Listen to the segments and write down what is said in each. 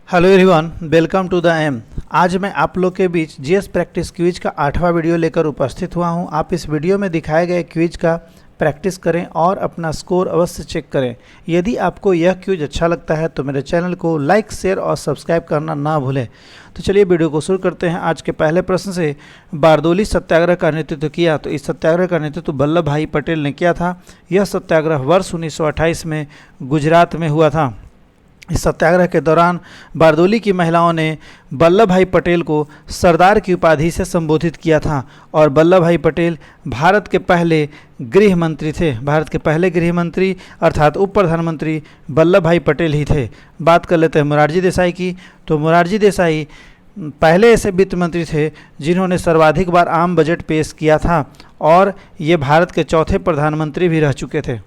Hello everyone, welcome to the M. आज मैं आप लोग के बीच जीएस प्रैक्टिस क्विज का 8वां वीडियो लेकर उपस्थित हुआ हूं। आप इस वीडियो में दिखाए गए क्विज का प्रैक्टिस करें और अपना स्कोर अवश्य चेक करें। यदि आपको यह क्विज अच्छा लगता है तो मेरे चैनल को लाइक, शेयर और सब्सक्राइब करना ना भूलें। तो चलिए वीडियो को शुरू करते हैं। आज के पहले प्रश्न से, बारदोली सत्याग्रह का नेतृत्व किया। तो इस सत्याग्रह का नेतृत्व वल्लभ भाई पटेल ने किया था। यह सत्याग्रह वर्ष 1928 में गुजरात में हुआ था। इस सत्याग्रह के दौरान बारदोली की महिलाओं ने वल्लभ भाई पटेल को सरदार की उपाधि से संबोधित किया था और वल्लभ भाई पटेल भारत के पहले गृह मंत्री थे। भारत के पहले गृह मंत्री अर्थात उप प्रधानमंत्री वल्लभ भाई पटेल ही थे। बात कर लेते हैं मोरारजी देसाई की। तो मोरारजी देसाई पहले ऐसे वित्त मंत्री थे जिन्होंने सर्वाधिक बार आम बजट पेश किया था और ये भारत के चौथे प्रधानमंत्री भी रह चुके थे।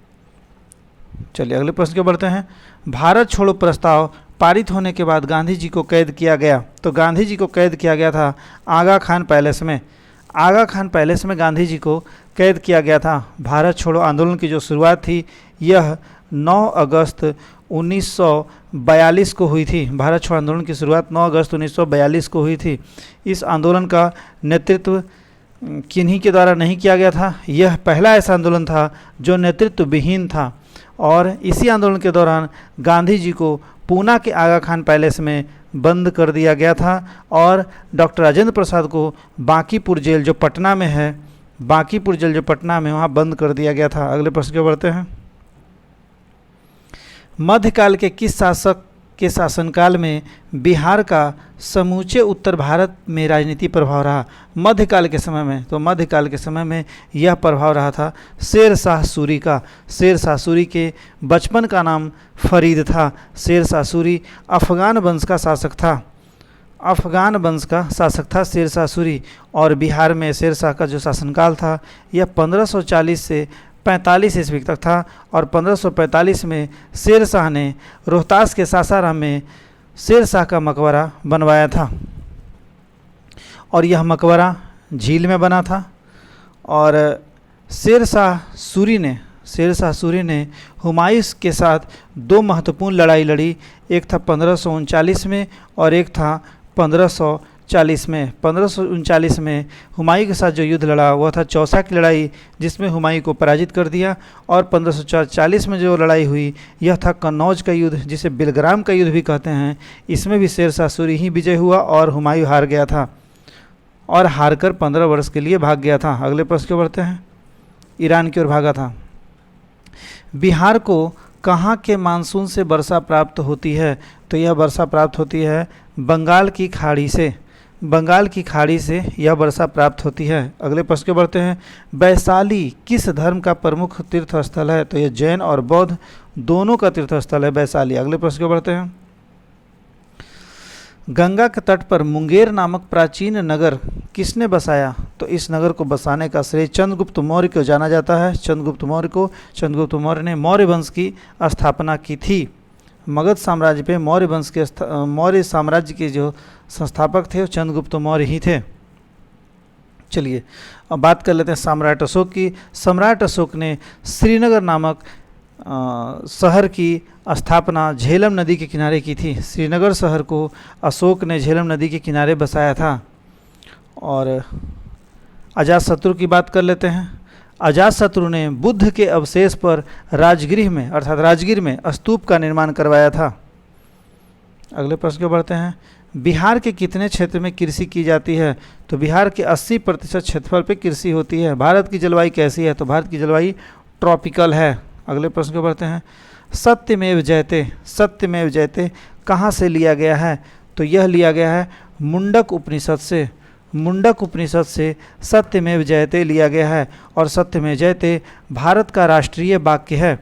चलिए अगले प्रश्न की बढ़ते हैं। भारत छोड़ो प्रस्ताव पारित होने के बाद गांधी जी को कैद किया गया। तो गांधी जी को कैद किया गया था आगा खान पैलेस में। आगा खान पैलेस में गांधी जी को कैद किया गया था। भारत छोड़ो आंदोलन की जो शुरुआत थी यह 9 अगस्त 1942 को हुई थी। भारत छोड़ो आंदोलन की शुरुआत 9 अगस्त 1942 को हुई थी। इस आंदोलन का नेतृत्व किन्हीं के द्वारा नहीं किया गया था। यह पहला ऐसा आंदोलन था जो नेतृत्व विहीन था और इसी आंदोलन के दौरान गांधी जी को पूना के आगा खान पैलेस में बंद कर दिया गया था और डॉक्टर राजेंद्र प्रसाद को बांकीपुर जेल जो पटना में है, बांकीपुर जेल जो पटना में, वहाँ बंद कर दिया गया था। अगले प्रश्न की बढ़ते हैं। मध्यकाल के किस शासक के शासनकाल में बिहार का समूचे उत्तर भारत में राजनीति प्रभाव रहा? मध्यकाल के समय में, तो मध्यकाल के समय में यह प्रभाव रहा था शेर शाह सूरी का। शेर शाह सूरी के बचपन का नाम फरीद था। शेर शाह सूरी अफगान वंश का शासक था। अफगान वंश का शासक था शेर शाह सूरी। और बिहार में शेर शाह का जो शासनकाल था यह 1540 से 45 ईस्वी तक था और 1545 में शेर शाह ने रोहतास के सासाराम में शेर शाह का मकबरा बनवाया था और यह मकबरा झील में बना था। और शेर शाह सूरी ने हुमायूं के साथ 2 महत्वपूर्ण लड़ाई लड़ी। एक था 1539 में और एक था 1540 में। 1539 में हुमायूं के साथ जो युद्ध लड़ा वह था चौसा की लड़ाई, जिसमें हुमायूं को पराजित कर दिया। और 1540 में जो लड़ाई हुई यह था कन्नौज का युद्ध, जिसे बिलग्राम का युद्ध भी कहते हैं। इसमें भी शेर शाह सूरी ही विजय हुआ और हुमायूं हार गया था और हारकर 15 वर्ष के लिए भाग गया था। अगले प्रश्न की ओर बढ़ते हैं। ईरान की ओर भागा था। बिहार को कहाँ के मानसून से वर्षा प्राप्त होती है? तो यह वर्षा प्राप्त होती है बंगाल की खाड़ी से। बंगाल की खाड़ी से यह वर्षा प्राप्त होती है। अगले प्रश्न के बढ़ते हैं। वैशाली किस धर्म का प्रमुख तीर्थ स्थल है? तो यह जैन और बौद्ध दोनों का तीर्थ स्थल है वैशाली। अगले प्रश्न के बढ़ते हैं। गंगा के तट पर मुंगेर नामक प्राचीन नगर किसने बसाया? तो इस नगर को बसाने का श्रेय चंद्रगुप्त मौर्य को जाना जाता है। चंद्रगुप्त मौर्य ने मौर्य वंश की स्थापना की थी। मगध साम्राज्य पे मौर्य साम्राज्य के जो संस्थापक थे वो चंद्रगुप्त मौर्य ही थे। चलिए अब बात कर लेते हैं सम्राट अशोक की। सम्राट अशोक ने श्रीनगर नामक शहर की स्थापना झेलम नदी के किनारे की थी। श्रीनगर शहर को अशोक ने झेलम नदी के किनारे बसाया था। और अजातशत्रु की बात कर लेते हैं। अजातशत्रु ने बुद्ध के अवशेष पर राजगृह में अर्थात राजगीर में स्तूप का निर्माण करवाया था। अगले प्रश्न को बढ़ते हैं। बिहार के कितने क्षेत्र में कृषि की जाती है? तो बिहार के 80% क्षेत्रफल पे कृषि होती है। भारत की जलवायु कैसी है? तो भारत की जलवायु ट्रॉपिकल है। अगले प्रश्न को बढ़ते हैं। सत्यमेव जयते कहाँ से लिया गया है? तो यह लिया गया है मुंडक उपनिषद से। मुंडक उपनिषद से सत्यमेव जयते लिया गया है और सत्यमेव जयते भारत का राष्ट्रीय वाक्य है।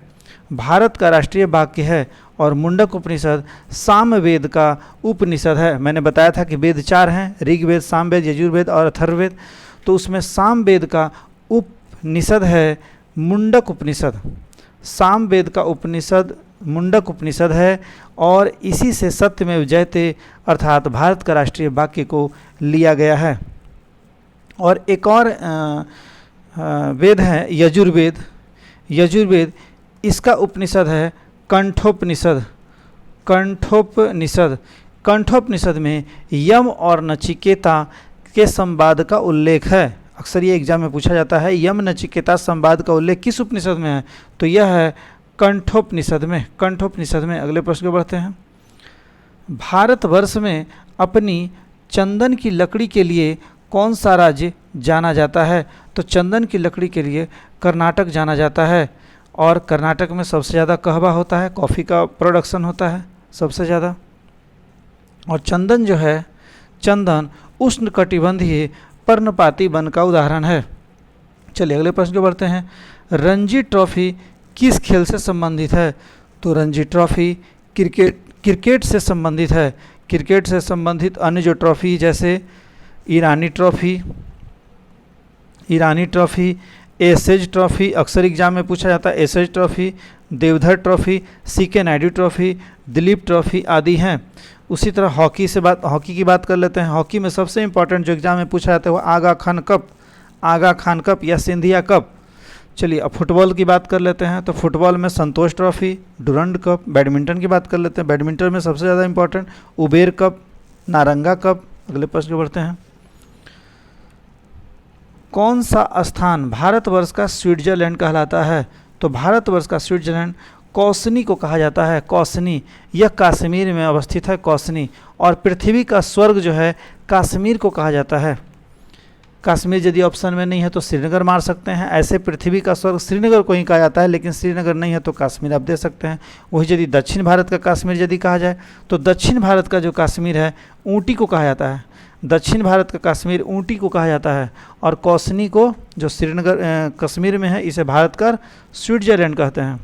भारत का राष्ट्रीय वाक्य है और मुंडक उपनिषद सामवेद का उपनिषद है। मैंने बताया था कि वेद 4 हैं, ऋग्वेद, सामवेद, यजुर्वेद और अथर्ववेद। तो उसमें सामवेद का उपनिषद है मुंडक उपनिषद। सामवेद का उपनिषद मुंडक उपनिषद है और इसी से सत्यमेव जयते अर्थात भारत का राष्ट्रीय वाक्य को लिया गया है। और एक और वेद है यजुर्वेद, इसका उपनिषद है कंठोपनिषद। कंठोपनिषद में यम और नचिकेता के संवाद का उल्लेख है। अक्सर ये एग्जाम में पूछा जाता है, यम नचिकेता संवाद का उल्लेख किस उपनिषद में है? तो यह है कंठोपनिषद में। कंठोपनिषद में। अगले प्रश्न को बढ़ते हैं। भारतवर्ष में अपनी चंदन की लकड़ी के लिए कौन सा राज्य जाना जाता है? तो चंदन की लकड़ी के लिए कर्नाटक जाना जाता है। और कर्नाटक में सबसे ज़्यादा कहवा होता है, कॉफ़ी का प्रोडक्शन होता है सबसे ज़्यादा। और चंदन जो है, चंदन उष्णकटिबंधीय पर्णपाती वन का उदाहरण है। चलिए अगले प्रश्न को बढ़ते हैं। रणजी ट्रॉफी किस खेल से संबंधित है? तो रणजी ट्रॉफी क्रिकेट से संबंधित है। क्रिकेट से संबंधित अन्य जो ट्रॉफी जैसे ईरानी ट्रॉफी, एसेज ट्रॉफी, अक्सर एग्जाम में पूछा जाता है, Ashes trophy, Deodhar trophy, CK Naidu trophy, Duleep trophy आदि हैं। उसी तरह हॉकी की बात कर लेते हैं। हॉकी में सबसे इंपॉर्टेंट जो एग्जाम में पूछा जाता है वो आगा खान कप या सिंधिया कप। चलिए अब फुटबॉल की बात कर लेते हैं। तो फुटबॉल में संतोष ट्रॉफी, डुरंड कप। बैडमिंटन की बात कर लेते हैं। बैडमिंटन में सबसे ज़्यादा इंपॉर्टेंट उबेर कप, नारंगा कप। अगले प्रश्न को बढ़ते हैं। कौन सा स्थान भारतवर्ष का स्विट्जरलैंड कहलाता है? तो भारतवर्ष का स्विट्जरलैंड कौसनी को कहा जाता है। कौसनी, यह कश्मीर में अवस्थित है, कौसनी। और पृथ्वी का स्वर्ग जो है कश्मीर को कहा जाता है। कश्मीर यदि ऑप्शन में नहीं है तो श्रीनगर मार सकते हैं। ऐसे पृथ्वी का स्वर्ग श्रीनगर को ही कहा जाता है, लेकिन श्रीनगर नहीं है तो कश्मीर आप दे सकते हैं। वही यदि दक्षिण भारत का कश्मीर यदि कहा जाए तो दक्षिण भारत का जो कश्मीर है ऊँटी को कहा जाता है। दक्षिण भारत का कश्मीर ऊँटी को कहा जाता है। और कौसनी को जो श्रीनगर कश्मीर में है इसे भारत का स्विट्जरलैंड कहते हैं।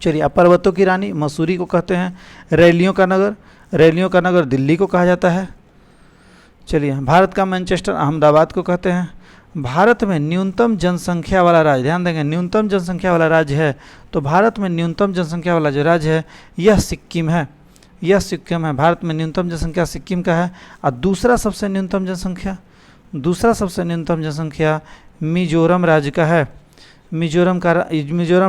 चलिए अब पर्वतों की रानी मसूरी को कहते हैं। रैलियों का नगर दिल्ली को कहा जाता है। चलिए भारत का मैनचेस्टर अहमदाबाद को कहते हैं। भारत में न्यूनतम जनसंख्या वाला राज्य, ध्यान देंगे न्यूनतम जनसंख्या वाला राज्य है तो भारत में न्यूनतम जनसंख्या वाला जो राज्य है यह सिक्किम है। भारत में न्यूनतम जनसंख्या सिक्किम का है। और दूसरा सबसे न्यूनतम जनसंख्या मिजोरम राज्य का है। मिजोरम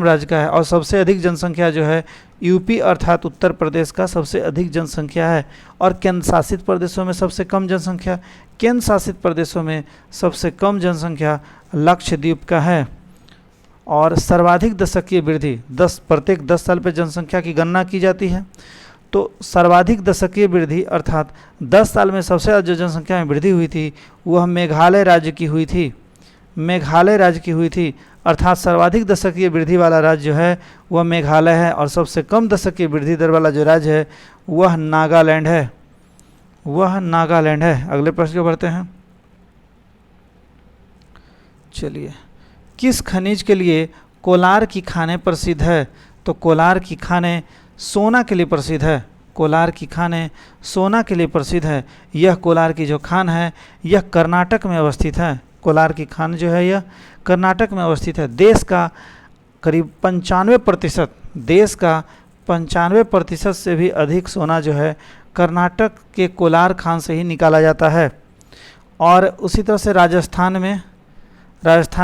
राज्य का है। और सबसे अधिक जनसंख्या जो है यूपी अर्थात उत्तर प्रदेश का सबसे अधिक जनसंख्या है। और केंद्र शासित प्रदेशों में सबसे कम जनसंख्या लक्षद्वीप का है। और सर्वाधिक दशकीय वृद्धि प्रत्येक 10 साल पर जनसंख्या की गणना की जाती है। तो सर्वाधिक दशकीय वृद्धि अर्थात 10 साल में सबसे ज़्यादा जो जनसंख्या में वृद्धि हुई थी वह मेघालय राज्य की हुई थी। अर्थात सर्वाधिक दशकीय वृद्धि वाला राज्य जो है वह मेघालय है। और सबसे कम दशकीय वृद्धि दर वाला जो राज्य है वह नागालैंड है। अगले प्रश्न को बढ़ते हैं। चलिए किस खनिज के लिए कोलार की खानें प्रसिद्ध है? तो कोलार की खानें सोना के लिए प्रसिद्ध है। यह कोलार की जो खान है यह कर्नाटक में अवस्थित है। कोलार की खान जो है यह कर्नाटक में अवस्थित है। देश का करीब 95% से भी अधिक सोना जो है कर्नाटक के कोलार खान से ही निकाला जाता है। और उसी तरह से राजस्थान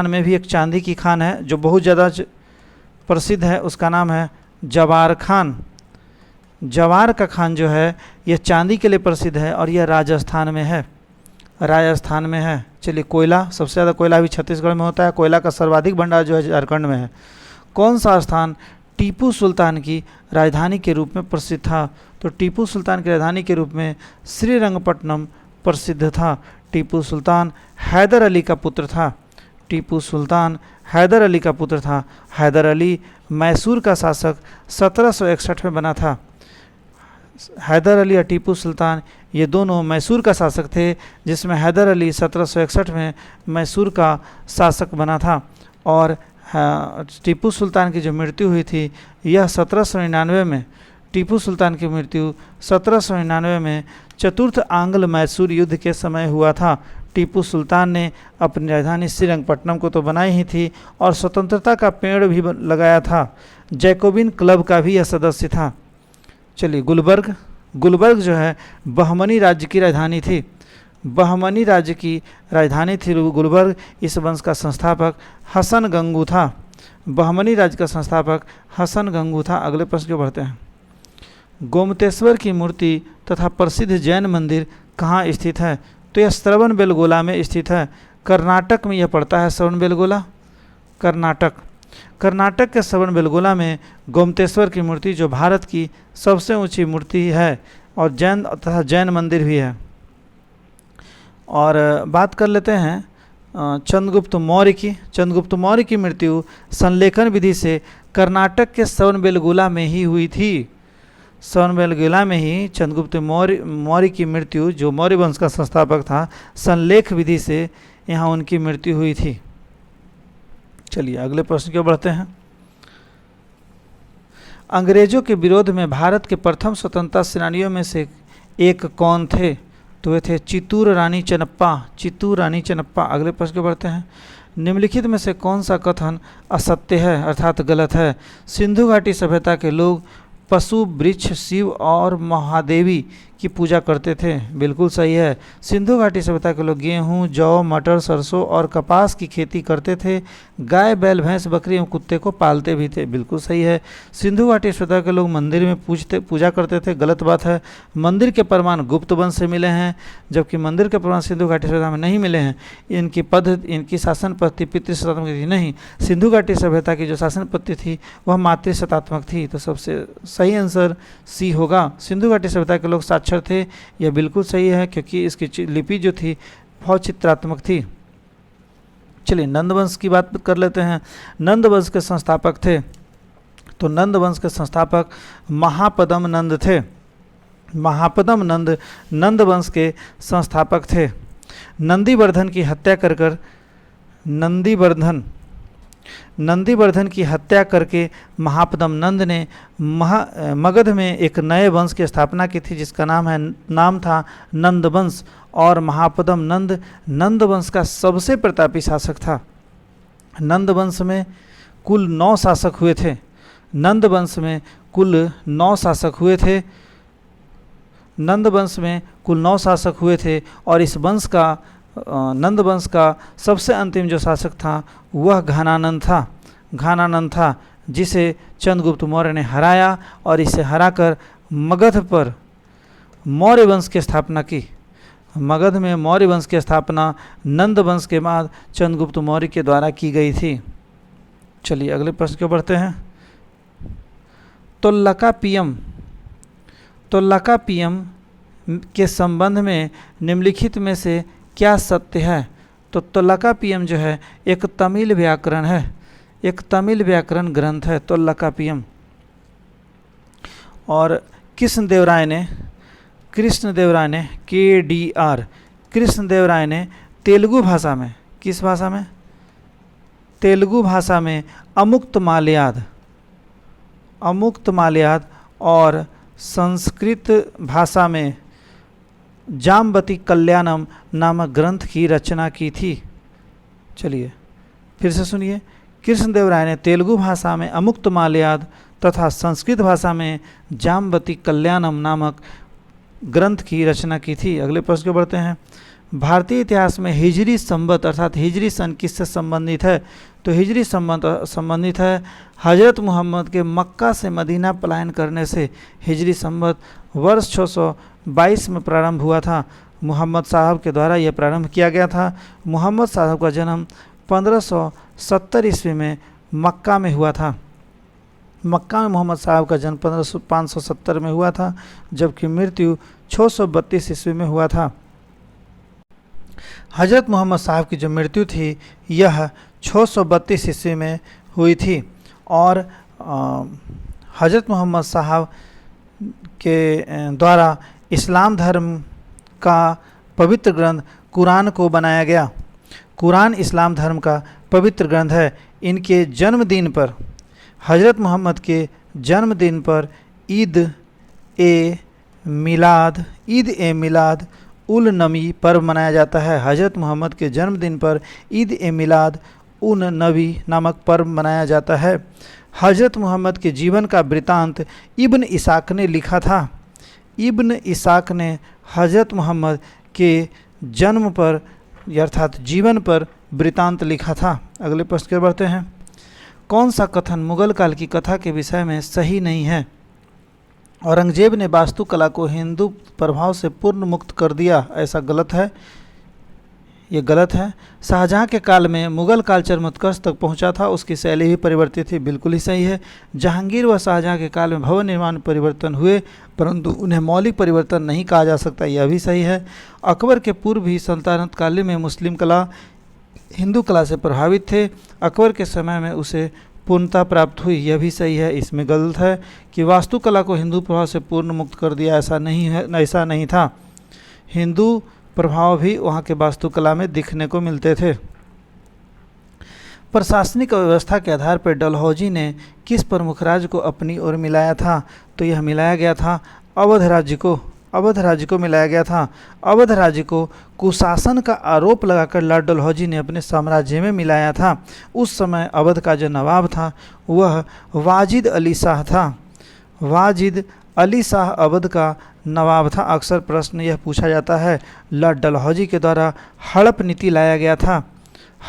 में भी एक चांदी की खान है जो बहुत ज़्यादा प्रसिद्ध है, उसका नाम है जवार खान। जवार का खान जो है यह चांदी के लिए प्रसिद्ध है और यह राजस्थान में है। चलिए कोयला, सबसे ज़्यादा कोयला भी छत्तीसगढ़ में होता है। कोयला का सर्वाधिक भंडार जो है झारखंड में है। कौन सा स्थान टीपू सुल्तान की राजधानी के रूप में प्रसिद्ध था? तो टीपू सुल्तान की राजधानी के रूप में श्रीरंगपट्टनम प्रसिद्ध था। टीपू सुल्तान हैदर अली का पुत्र था। हैदर अली मैसूर का शासक 1761 में बना था। हैदर अली और टीपू सुल्तान ये दोनों मैसूर का शासक थे, जिसमें हैदर अली 1761 में मैसूर का शासक बना था। और टीपू सुल्तान की जो मृत्यु हुई थी यह 1799 में, टीपू सुल्तान की मृत्यु 1799 में चतुर्थ आंग्ल मैसूर युद्ध के समय हुआ था। टीपू सुल्तान ने अपनी राजधानी श्रीरंगपट्टनम को तो बनाई ही थी और स्वतंत्रता का पेड़ भी लगाया था। जैकोबिन क्लब का भी यह सदस्य था। चलिए गुलबर्ग जो है बहमनी राज्य की राजधानी थी। गुलबर्ग। इस वंश का संस्थापक हसन गंगू था। बहमनी राज्य का संस्थापक हसन गंगू था। अगले प्रश्न को बढ़ते हैं। गोमतेश्वर की मूर्ति तथा प्रसिद्ध जैन मंदिर कहाँ स्थित है? तो यह श्रवणबेलगोला में स्थित है। कर्नाटक में यह पड़ता है श्रवणबेलगोला, कर्नाटक। कर्नाटक के श्रवणबेलगोला में गोमतेश्वर की मूर्ति, जो भारत की सबसे ऊंची मूर्ति है और जैन तथा जैन मंदिर भी है। और बात कर लेते हैं चंद्रगुप्त मौर्य की। चंद्रगुप्त मौर्य की मृत्यु संलेखन विधि से कर्नाटक के श्रवणबेलगोला में ही हुई थी। श्रवणबेलगोला में ही चंद्रगुप्त मौर्य की मृत्यु, जो मौर्य वंश का संस्थापक था, संलेख विधि से यहाँ उनकी मृत्यु हुई थी। चलिए अगले प्रश्न की ओर बढ़ते हैं। अंग्रेजों के विरोध में भारत के प्रथम स्वतंत्रता सेनानियों में से एक कौन थे? तो वे थे चित्तूर रानी चेन्नप्पा, चित्तूर रानी चेन्नप्पा। अगले प्रश्न की ओर बढ़ते हैं। निम्नलिखित में से कौन सा कथन असत्य है अर्थात गलत है? सिंधु घाटी सभ्यता के लोग पशु, वृक्ष, शिव और महादेवी की पूजा करते थे। बिल्कुल सही है। सिंधु घाटी सभ्यता के लोग गेहूँ, जौ, मटर, सरसों और कपास की खेती करते थे। गाय, बैल, भैंस, बकरी एवं कुत्ते को पालते भी थे। बिल्कुल सही है। सिंधु घाटी सभ्यता के लोग मंदिर में पूजा करते थे। गलत बात है। मंदिर के प्रमाण गुप्त वंश से मिले हैं, जबकि मंदिर के प्रमाण सिंधु घाटी सभ्यता में नहीं मिले हैं। इनकी शासन पद्धति पितृशतात्मक थी। नहीं, सिंधु घाटी सभ्यता की जो शासन पद्धति थी वह मातृशतात्मक थी। तो सबसे सही आंसर सी होगा। सिंधु घाटी सभ्यता के लोग साक्षर थे। यह बिल्कुल सही है, क्योंकि इसकी लिपि जो थी बहुत चित्रात्मक थी। चलिए नंद वंश की बात कर लेते हैं। नंद वंश के संस्थापक थे, तो नंद वंश के संस्थापक महापद्म नंद थे। महापद्म नंद नंद वंश के संस्थापक थे। नंदीवर्धन की हत्या कर नंदीवर्धन की हत्या करके महापद्म नंद ने मगध में एक नए वंश की स्थापना की थी, जिसका नाम था नंद वंश। और महापद्म नंद नंद वंश का सबसे प्रतापी शासक था। नंद वंश में कुल 9 शासक हुए थे। नंद वंश में कुल 9 शासक हुए थे। नंद वंश में कुल 9 शासक हुए थे और इस वंश का नंद वंश का सबसे अंतिम जो शासक था वह घनानंद था, जिसे चंद्रगुप्त मौर्य ने हराया और इसे हराकर मगध पर मौर्य वंश की स्थापना की। मगध में मौर्य वंश की स्थापना नंद वंश के बाद चंद्रगुप्त मौर्य के द्वारा की गई थी। चलिए अगले प्रश्न की ओर बढ़ते हैं। तोल्कापियम के संबंध में निम्नलिखित में से क्या सत्य है? तो तोल्कापियम जो है एक तमिल व्याकरण है, एक तमिल व्याकरण ग्रंथ है तोल्कापियम। और कृष्णदेवराय ने कृष्णदेवराय ने तेलुगु भाषा में, किस भाषा में? तेलुगु भाषा में अमुक्त माल्याद और संस्कृत भाषा में जाम्बती कल्याणम नामक ग्रंथ की रचना की थी। चलिए फिर से सुनिए। कृष्णदेवराय ने तेलुगु भाषा में अमुक्त माल्याद तथा संस्कृत भाषा में जाम्बती कल्याणम नामक ग्रंथ की रचना की थी। अगले प्रश्न को बढ़ते हैं। भारतीय इतिहास में हिजरी संवत अर्थात हिजरी सन किससे संबंधित है? तो हिजरी संबंधित है हजरत मोहम्मद के मक्का से मदीना पलायन करने से। हिजरी संवत वर्ष 622 में प्रारंभ हुआ था। मोहम्मद साहब के द्वारा यह प्रारंभ किया गया था। मोहम्मद साहब का जन्म 1570 ईस्वी में मक्का में हुआ था। मक्का में मोहम्मद साहब का जन्म 570 में हुआ था, जबकि मृत्यु 632 ईस्वी में हुआ था। हजरत मोहम्मद साहब की जो मृत्यु थी यह 632 ईस्वी में हुई थी। और हजरत मोहम्मद साहब के द्वारा इस्लाम धर्म का पवित्र ग्रंथ कुरान को बनाया गया। कुरान इस्लाम धर्म का पवित्र ग्रंथ है। इनके जन्मदिन पर, हजरत मोहम्मद के जन्मदिन पर ईद ए मिलाद उल नबी पर्व मनाया जाता है। हजरत मोहम्मद के जन्मदिन पर ईद ए मिलाद उन नबी नामक पर्व मनाया जाता है। हजरत मोहम्मद के जीवन का वृतांत इब्न इसाक ने लिखा था। इब्न इसाक ने हजरत मोहम्मद के जन्म पर अर्थात जीवन पर वृतांत लिखा था। अगले प्रश्न की ओर बढ़ते हैं। कौन सा कथन मुगल काल की कथा के विषय में सही नहीं है? औरंगजेब ने वास्तुकला को हिंदू प्रभाव से पूर्ण मुक्त कर दिया, ऐसा गलत है, ये गलत है। शाहजहां के काल में मुगल कल्चर उत्कर्ष तक पहुंचा था, उसकी शैली भी परिवर्तित थी, बिल्कुल ही सही है। जहांगीर व शाहजहां के काल में भवन निर्माण में परिवर्तन हुए, परंतु उन्हें मौलिक परिवर्तन नहीं कहा जा सकता, यह भी सही है। अकबर के पूर्व भी सल्तनत काल में मुस्लिम कला हिंदू कला से प्रभावित थे, अकबर के समय में उसे पूर्णता प्राप्त हुई, यह भी सही है। इसमें गलत है कि वास्तुकला को हिंदू प्रभाव से पूर्ण मुक्त कर दिया, ऐसा नहीं है, ऐसा नहीं था। हिंदू प्रभाव भी वहाँ के वास्तुकला में दिखने को मिलते थे। प्रशासनिक व्यवस्था के आधार पर डलहौजी ने किस प्रमुख राज्य को अपनी ओर मिलाया था? तो यह मिलाया गया था अवध राज्य को, अवध राज्य को मिलाया गया था। अवध राज्य को कुशासन का आरोप लगाकर लॉर्ड डलहौजी ने अपने साम्राज्य में मिलाया था। उस समय अवध का जो नवाब था वह वाजिद अली शाह था। वाजिद अली शाह अवध का नवाब था। अक्सर प्रश्न यह पूछा जाता है, लॉर्ड डलहौजी के द्वारा हड़प नीति लाया गया था।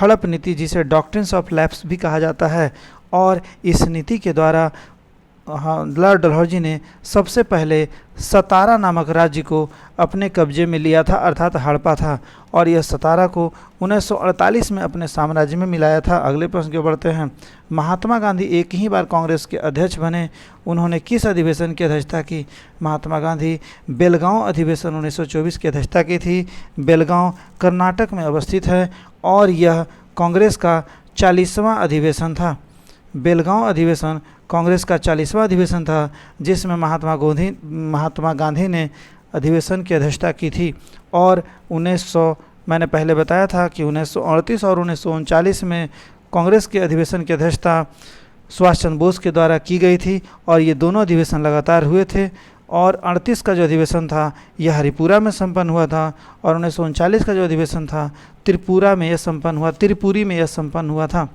हड़प नीति, जिसे डॉक्ट्रिन्स ऑफ लैप्स भी कहा जाता है, और इस नीति के द्वारा लॉर्ड डलहौजी ने सबसे पहले सतारा नामक राज्य को अपने कब्जे में लिया था, अर्थात हड़पा था, और यह सतारा को 1948 में अपने साम्राज्य में मिलाया था। अगले प्रश्न की बढ़ते हैं। महात्मा गांधी एक ही बार कांग्रेस के अध्यक्ष बने, उन्होंने किस अधिवेशन की अध्यक्षता की? महात्मा गांधी बेलगांव अधिवेशन 1924 की अध्यक्षता की थी। बेलगांव कर्नाटक में अवस्थित है और यह कांग्रेस का 40वां अधिवेशन था। बेलगांव अधिवेशन कांग्रेस का 40वां अधिवेशन था, जिसमें महात्मा गांधी ने अधिवेशन की अध्यक्षता की थी। और 1900 मैंने पहले बताया था कि 1938 और 1939 में कांग्रेस के अधिवेशन की अध्यक्षता सुभाष चंद्र बोस के द्वारा की गई थी, और ये दोनों अधिवेशन लगातार हुए थे। और 38 का जो अधिवेशन था यह हरिपुरा में संपन्न हुआ था, और 1939 का जो अधिवेशन था त्रिपुरी में यह संपन्न हुआ था।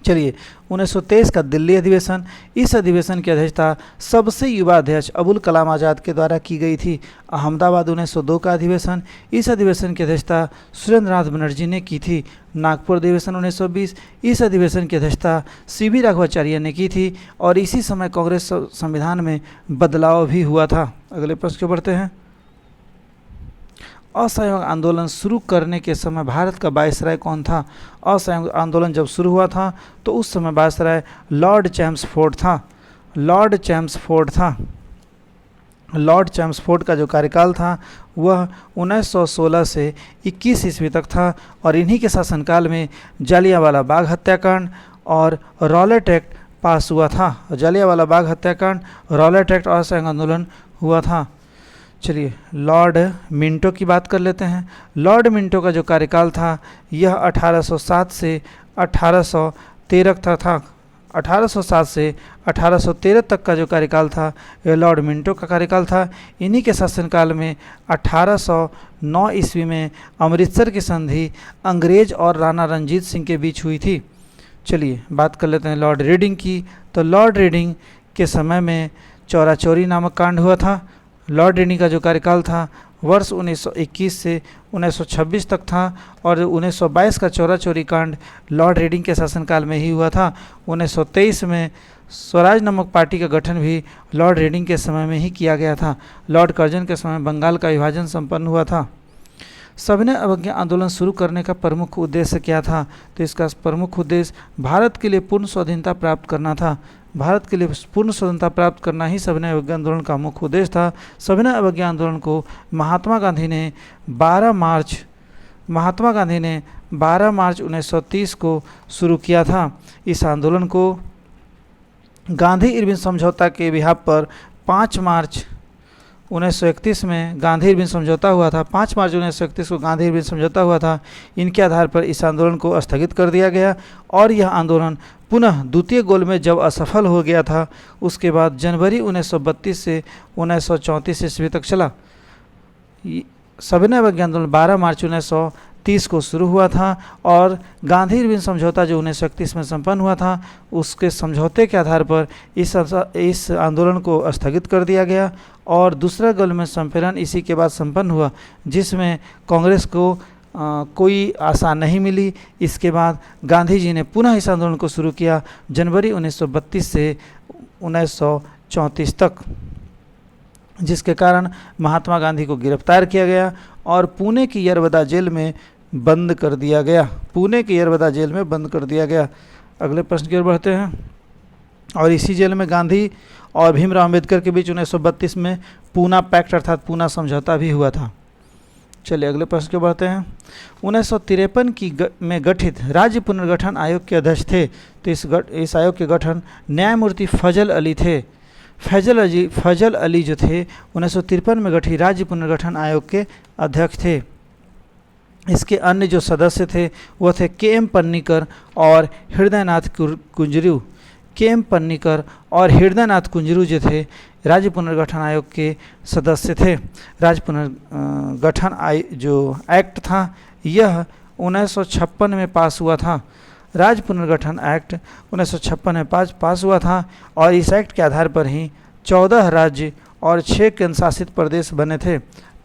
चलिए, 1923 का दिल्ली अधिवेशन, इस अधिवेशन की अध्यक्षता सबसे युवा अध्यक्ष अबुल कलाम आज़ाद के द्वारा की गई थी। अहमदाबाद 1902 का अधिवेशन, इस अधिवेशन की अध्यक्षता सुरेंद्रनाथ बनर्जी ने की थी। नागपुर अधिवेशन 1920, इस अधिवेशन की अध्यक्षता सीवी राघवाचार्य ने की थी, और इसी समय कांग्रेस संविधान में बदलाव भी हुआ था। अगले प्रश्न को बढ़ते हैं। असहयोग आंदोलन शुरू करने के समय भारत का वायसराय कौन था? असहयोग आंदोलन जब शुरू हुआ था तो उस समय वायसराय लॉर्ड चैम्सफोर्ड था। लॉर्ड चैम्सफोर्ड का जो कार्यकाल था वह 1916 से 21 ईस्वी तक था, और इन्हीं के शासनकाल में जालियांवाला बाग हत्याकांड और रॉलेट एक्ट पास हुआ था। जालियांवाला बाग हत्याकांड, रॉलेट एक्ट और असहयोग आंदोलन हुआ था। चलिए, लॉर्ड मिंटो की बात कर लेते हैं। लॉर्ड मिंटो का जो कार्यकाल था यह 1807 से 1813 तक था। 1807 से 1813 तक का जो कार्यकाल था यह लॉर्ड मिंटो का कार्यकाल था। इन्हीं के शासनकाल में 1809 ईस्वी में अमृतसर की संधि अंग्रेज और राणा रंजीत सिंह के बीच हुई थी। चलिए, बात कर लेते हैं लॉर्ड रीडिंग की। तो लॉर्ड रीडिंग के समय में चौरा चौरी नामक कांड हुआ था। लॉर्ड रीडिंग का जो कार्यकाल था वर्ष 1921 से 1926 तक था, और 1922 का चौरा चौरी कांड लॉर्ड रीडिंग के शासनकाल में ही हुआ था। 1923 में स्वराज नामक पार्टी का गठन भी लॉर्ड रीडिंग के समय में ही किया गया था। लॉर्ड कर्जन के समय बंगाल का विभाजन संपन्न हुआ था। सविनय अवज्ञा आंदोलन शुरू करने का प्रमुख उद्देश्य क्या था? तो इसका प्रमुख उद्देश्य भारत के लिए पूर्ण स्वाधीनता प्राप्त करना था। भारत के लिए पूर्ण स्वतंत्रता प्राप्त करना ही सविनय अवज्ञा आंदोलन का मुख्य उद्देश्य था। सविनय अवज्ञा आंदोलन को महात्मा गांधी ने 12 मार्च 1930 को शुरू किया था। इस आंदोलन को गांधी इरविन समझौता के बिहाफ पर 5 मार्च 1931 में गांधी इरविन समझौता हुआ था। 5 मार्च 1931 को गांधी इरविन समझौता हुआ था। इनके आधार पर इस आंदोलन को स्थगित कर दिया गया, और यह आंदोलन पुनः द्वितीय गोल में जब असफल हो गया था उसके बाद जनवरी 1932 से 1934 ईस्वी तक चला। सविनय अवज्ञा आंदोलन 12 मार्च 1930 को शुरू हुआ था, और गांधी इरविन समझौता जो 1931 में संपन्न हुआ था उसके समझौते के आधार पर इस आंदोलन को स्थगित कर दिया गया, और दूसरा गोलमेज सम्मेलन इसी के बाद संपन्न हुआ, जिसमें कांग्रेस को कोई आशा नहीं मिली। इसके बाद गांधी जी ने पुनः इस आंदोलन को शुरू किया जनवरी 1932 से 1934 तक, जिसके कारण महात्मा गांधी को गिरफ्तार किया गया और पुणे की यरवदा जेल में बंद कर दिया गया। पुणे की यरवदा जेल में बंद कर दिया गया। अगले प्रश्न की ओर बढ़ते हैं। और इसी जेल में गांधी और भीमराव अम्बेडकर के बीच 1932 में पूना पैक्ट अर्थात पूना समझौता भी हुआ था। चलिए अगले प्रश्न की ओर बढ़ते हैं। 1953 में गठित राज्य पुनर्गठन आयोग के अध्यक्ष थे, तो इस आयोग के गठन न्यायमूर्ति फजल अली थे। फजल अली जो थे 1953 में गठित राज्य पुनर्गठन आयोग के अध्यक्ष थे। इसके अन्य जो सदस्य थे वह थे के.एम. पन्नीकर और हृदयनाथ कुंजरू। के.एम. पन्नीकर और हृदयनाथ कुंजरू जो थे राज्य पुनर्गठन आयोग के सदस्य थे। राज्य पुनर्गठन जो एक्ट था यह 1956 में पास हुआ था। राज्य पुनर्गठन एक्ट 1956 में पास हुआ था और इस एक्ट के आधार पर ही 14 राज्य और 6 केंद्र शासित प्रदेश बने थे।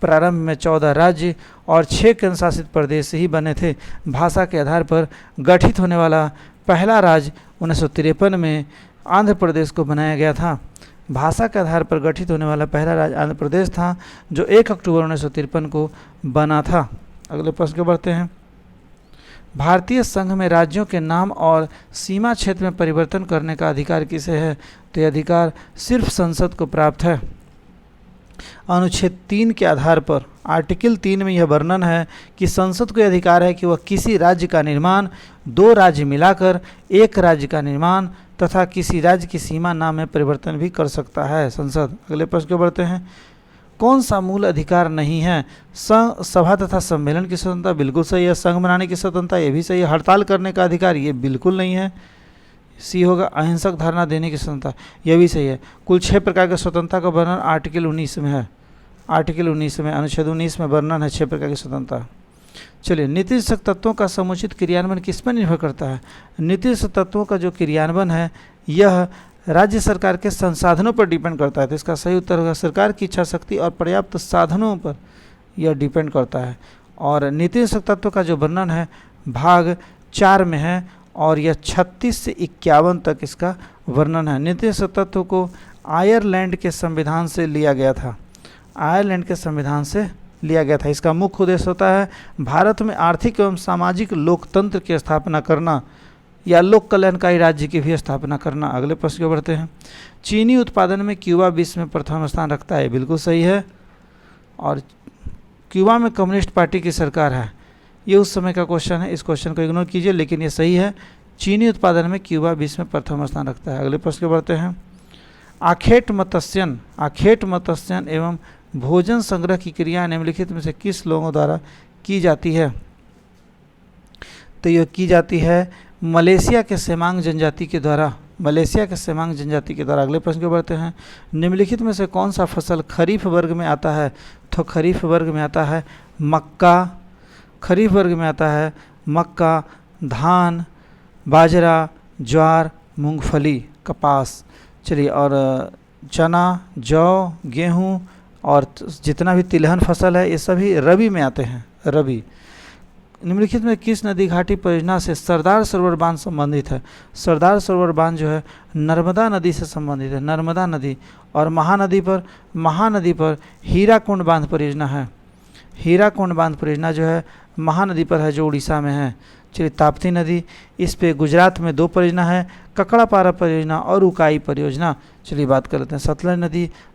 प्रारंभ में 14 राज्य और 6 केंद्र शासित प्रदेश ही बने थे। भाषा के आधार पर गठित होने वाला पहला राज्य 1953 में आंध्र प्रदेश को बनाया गया था। भाषा के आधार पर गठित होने वाला पहला राज्य आंध्र प्रदेश था जो 1 अक्टूबर 1953 को बना था। अगले प्रश्न को बढ़ते हैं। भारतीय संघ में राज्यों के नाम और सीमा क्षेत्र में परिवर्तन करने का अधिकार किसे है? तो यह अधिकार सिर्फ संसद को प्राप्त है। अनुच्छेद 3 के आधार पर आर्टिकल 3 में यह वर्णन है कि संसद को यह अधिकार है कि वह किसी राज्य का निर्माण, 2 राज्य मिलाकर 1 राज्य का निर्माण तथा किसी राज्य की सीमा नाम में परिवर्तन भी कर सकता है संसद। अगले प्रश्न को बढ़ते हैं। कौन सा मूल अधिकार नहीं है? सभा तथा सम्मेलन की स्वतंत्रता, बिल्कुल सही है। संघ बनाने की स्वतंत्रता, ये भी सही है। हड़ताल करने का अधिकार, ये बिल्कुल नहीं है। सी होगा। अहिंसक धारणा देने की स्वतंत्रता, यह भी सही है। कुल 6 प्रकार की स्वतंत्रता का वर्णन आर्टिकल 19 में है। आर्टिकल 19 में, अनुच्छेद 19 में वर्णन है 6 प्रकार की स्वतंत्रता। चलिए, नीति तत्वों का समुचित क्रियान्वयन किस पर निर्भर करता है? नीति तत्वों का जो क्रियान्वयन है यह राज्य सरकार के संसाधनों पर डिपेंड करता है। तो इसका सही उत्तर होगा सरकार की इच्छा शक्ति और पर्याप्त साधनों पर यह डिपेंड करता है। और नीति तत्वों का जो वर्णन है भाग 4 में है और यह 36 से 51 तक इसका वर्णन है। नीति तत्व को आयरलैंड के संविधान से लिया गया था। आयरलैंड के संविधान से लिया गया था। इसका मुख्य उद्देश्य होता है भारत में आर्थिक एवं सामाजिक लोकतंत्र की स्थापना करना या लोक कल्याणकारी राज्य की भी स्थापना करना। अगले प्रश्न को बढ़ते हैं। चीनी उत्पादन में क्यूबा विश्व में प्रथम स्थान रखता है, बिल्कुल सही है। और क्यूबा में कम्युनिस्ट पार्टी की सरकार है, ये उस समय का क्वेश्चन है, इस क्वेश्चन को इग्नोर कीजिए, लेकिन ये सही है। चीनी उत्पादन में क्यूबा विश्व में प्रथम स्थान रखता है। अगले प्रश्न को बढ़ते हैं। आखेट मत्स्यन एवं भोजन संग्रह की क्रिया निम्नलिखित में से किस लोगों द्वारा की जाती है? तो यह की जाती है मलेशिया के सेमांग जनजाति के द्वारा। अगले प्रश्न को बढ़ते हैं। निम्नलिखित में से कौन सा फसल खरीफ वर्ग में आता है? तो खरीफ वर्ग में आता है मक्का, धान, बाजरा, ज्वार, मूंगफली, कपास। चलिए, और चना, जौ, गेहूं और जितना भी तिलहन फसल है ये सभी रबी में आते हैं। रबी। निम्नलिखित में किस नदी घाटी परियोजना से सरदार सरोवर बांध संबंधित है? सरदार सरोवर बांध जो है नर्मदा नदी से संबंधित है। नर्मदा नदी। और महानदी पर हीराकुंड बांध परियोजना है। हीराकुंड बांध परियोजना जो है महानदी पर है जो उड़ीसा में है। चलिए, ताप्ती नदी, इस पे गुजरात में 2 परियोजना है, ककड़ापारा परियोजना और उकाई परियोजना। चलिए बात कर लेते हैं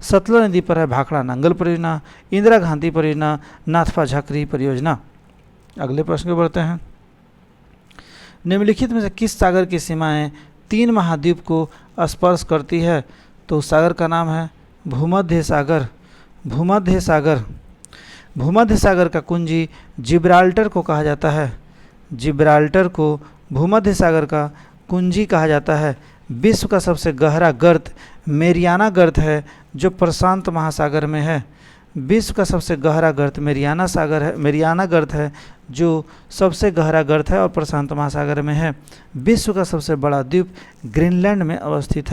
सतलज नदी पर है भाखड़ा नांगल परियोजना, इंदिरा गांधी परियोजना, नाथपा झाकरी परियोजना। अगले प्रश्न को बढ़ते हैं। निम्नलिखित में से किस सागर की सीमाएं 3 महाद्वीप को स्पर्श करती है? तो उस सागर का नाम है भूमध्य सागर का कुंजी जिब्राल्टर को कहा जाता है। जिब्राल्टर को भूमध्य सागर का कुंजी कहा जाता है। विश्व का सबसे गहरा गर्त मेरियाना गर्त है जो प्रशांत महासागर में है। विश्व का सबसे गहरा गर्त मेरियाना गर्त है जो सबसे गहरा गर्त है और प्रशांत महासागर में है। विश्व का सबसे बड़ा द्वीप ग्रीनलैंड में अवस्थित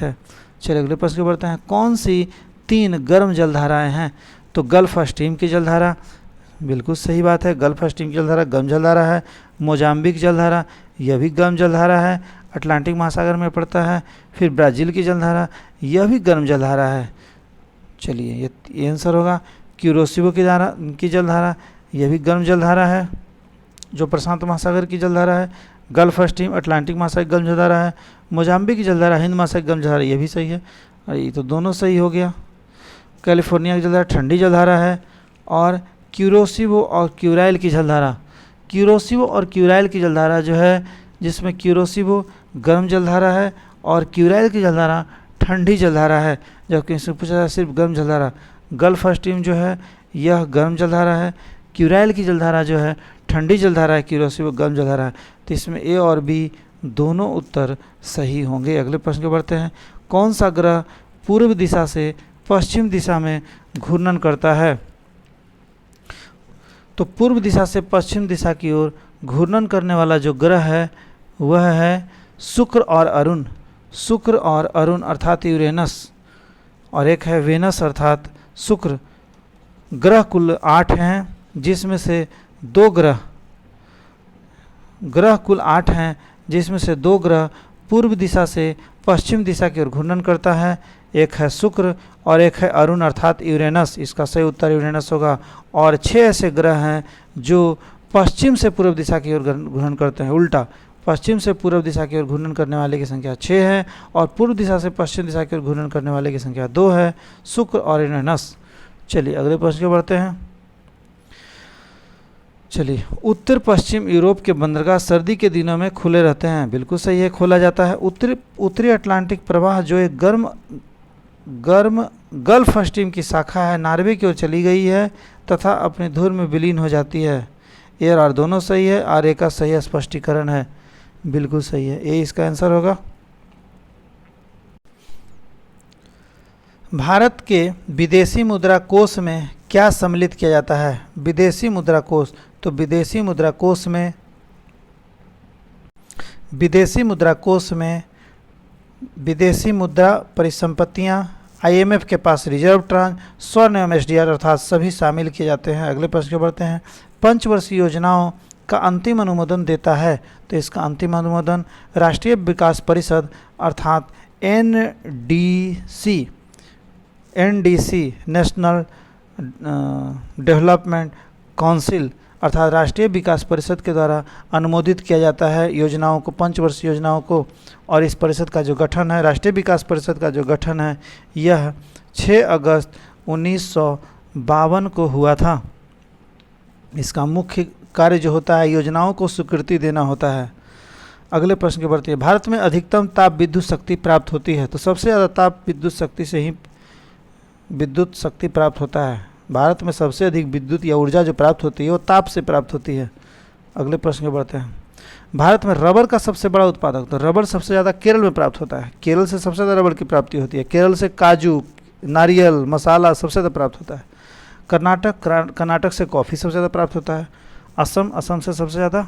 है। चलिए अगले प्रश्न को बढ़ते हैं। कौन सी 3 गर्म जलधाराएं हैं? तो गल्फ स्ट्रीम की जलधारा, बिल्कुल सही बात है। गल्फ स्ट्रीम की जलधारा गर्म जलधारा है। मोजाम्बिक जलधारा, यह भी गर्म जलधारा है, अटलांटिक महासागर में पड़ता है। फिर ब्राज़ील की जलधारा, यह भी गर्म जलधारा है। चलिए ये आंसर होगा। क्यूरोसिबो की जलधारा, यह भी गर्म जलधारा है जो प्रशांत महासागर की जलधारा है। गल्फ स्ट्रीम अटलांटिक महासागर गर्म जलधारा है। मोजाम्बिक की जलधारा हिंद महासागर गर्म जलधारा, ये भी सही है। अरे ये तो दोनों सही हो गया। कैलिफोर्निया की जलधारा ठंडी जलधारा है। और क्यूरोसिबो और क्यूराइल की जलधारा, क्यूरोसिबो और क्यूराइल की जलधारा जो है, जिसमें क्यूरोसिबो गर्म जलधारा है और क्यूराइल की जलधारा ठंडी जलधारा है। जबकि इसमें पूछा जाए सिर्फ गर्म जलधारा, गल्फ स्ट्रीम जो है यह गर्म जलधारा है, क्यूराइल की जलधारा जो है ठंडी जलधारा है, क्यूरोसिबो गर्म जलधारा है। तो इसमें ए और बी दोनों उत्तर सही होंगे। अगले प्रश्न को बढ़ते हैं। कौन सा ग्रह पूर्व दिशा से पश्चिम दिशा में घूर्णन करता है? तो पूर्व दिशा से पश्चिम दिशा की ओर घूर्णन करने वाला जो ग्रह है वह है शुक्र और अरुण। शुक्र और अरुण अर्थात यूरेनस, और एक है वेनस अर्थात शुक्र। ग्रह कुल 8 हैं, जिसमें से दो ग्रह कुल 8 हैं, जिसमें से दो ग्रह पूर्व दिशा से पश्चिम दिशा की ओर घूर्णन करता है। एक है शुक्र और एक है अरुण अर्थात यूरेनस। इसका सही उत्तर यूरेनस होगा। और 6 ऐसे ग्रह हैं जो पश्चिम से पूर्व दिशा की ओर घूर्णन करते हैं। उल्टा, पश्चिम से पूर्व दिशा की ओर घूर्णन करने वाले की संख्या 6 है और पूर्व दिशा से पश्चिम दिशा की ओर घूर्णन करने वाले की संख्या 2 है, शुक्र और यूरेनस। चलिए अगले प्रश्न की बढ़ते हैं। चलिए, उत्तर पश्चिम यूरोप के बंदरगाह सर्दी के दिनों में खुले रहते हैं। बिल्कुल सही है, खोला जाता है। उत्तरी अटलांटिक प्रवाह जो एक गर्म गल्फ स्ट्रीम की शाखा है, नॉर्वे की ओर चली गई है तथा अपने धुर में विलीन हो जाती है। ए और आर दोनों सही है। आर ए का सही स्पष्टीकरण है। बिल्कुल सही है, ए इसका आंसर होगा। भारत के विदेशी मुद्रा कोष में क्या सम्मिलित किया जाता है? विदेशी मुद्रा कोष, तो विदेशी मुद्रा कोष में विदेशी मुद्रा परिसंपत्तियां, आईएमएफ के पास रिजर्व ट्रांच, स्वर्ण एवं एसडीआर अर्थात सभी शामिल किए जाते हैं। अगले प्रश्न को बढ़ते हैं। पंचवर्षीय योजनाओं का अंतिम अनुमोदन देता है, तो इसका अंतिम अनुमोदन राष्ट्रीय विकास परिषद अर्थात एनडीसी नेशनल डेवलपमेंट काउंसिल अर्थात राष्ट्रीय विकास परिषद के द्वारा अनुमोदित किया जाता है योजनाओं को, पंचवर्षीय योजनाओं को। और इस परिषद का जो गठन है, राष्ट्रीय विकास परिषद का जो गठन है, यह 6 अगस्त 1952 को हुआ था। इसका मुख्य कार्य जो होता है, योजनाओं को स्वीकृति देना होता है। अगले प्रश्न की बढ़ती है। भारत में अधिकतम ताप विद्युत शक्ति प्राप्त होती है, तो सबसे ज़्यादा ताप विद्युत शक्ति से ही विद्युत शक्ति प्राप्त होता है। भारत में सबसे अधिक विद्युत या ऊर्जा जो प्राप्त होती है वो ताप से प्राप्त होती है। अगले प्रश्न की बढ़ते हैं। भारत में रबर का सबसे बड़ा उत्पादक, तो रबर सबसे ज़्यादा केरल में प्राप्त होता है। केरल से सबसे ज़्यादा रबर की प्राप्ति होती है। केरल से काजू, नारियल, मसाला सबसे ज़्यादा प्राप्त होता है। कर्नाटक से कॉफ़ी सबसे ज़्यादा प्राप्त होता है। असम से सबसे ज़्यादा